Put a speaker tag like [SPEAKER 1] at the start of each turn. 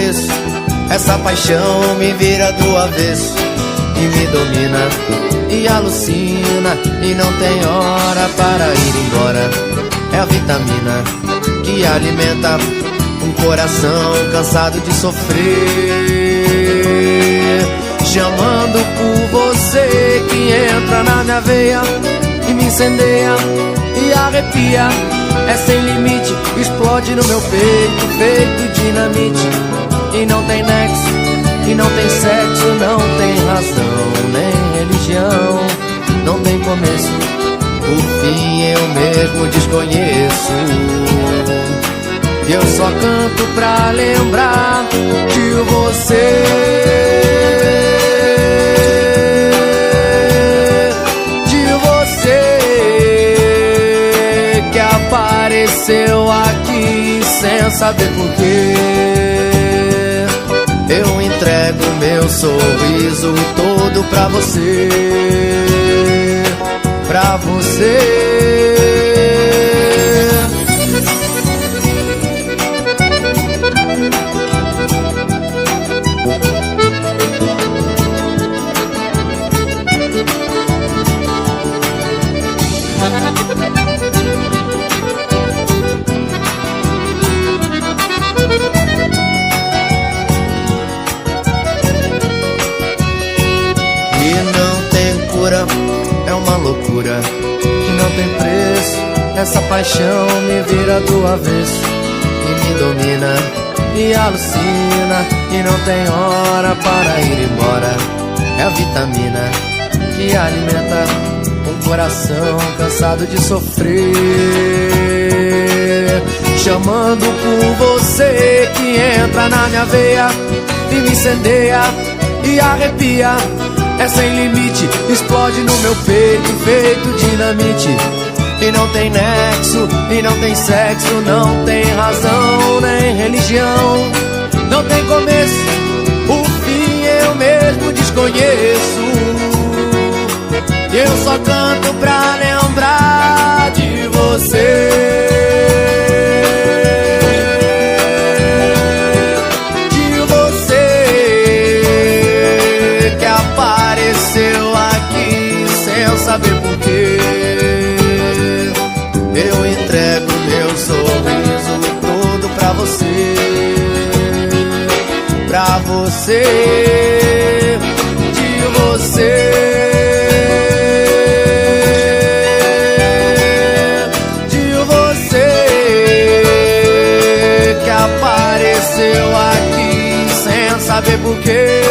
[SPEAKER 1] desconheço. Essa paixão me vira do avesso e me domina e alucina, e não tem hora para ir embora. É a vitamina que alimenta um coração cansado de sofrer. Chamando por você, que entra na minha veia e me incendeia e arrepia. É sem limite, explode no meu peito, feito dinamite. E não tem nexo, e não tem sexo, não tem razão, nem religião. Não tem começo, por fim eu mesmo desconheço. E eu só canto pra lembrar de você. Apareceu aqui sem saber porquê. Eu entrego meu sorriso todo pra você, pra você. É uma loucura que não tem preço. Essa paixão me vira do avesso e me domina e alucina, e não tem hora para ir embora. É a vitamina que alimenta um coração cansado de sofrer. Chamando por você, que entra na minha veia e me incendeia e arrepia. É sem limite, explode no meu peito, feito dinamite. E não tem nexo, e não tem sexo, não tem razão, nem religião. Não tem começo, o fim eu mesmo desconheço. E eu só canto pra lembrar de você. Saber porquê. Eu entrego meu sorriso todo pra você, pra você, de você, de você, que apareceu aqui sem saber porquê.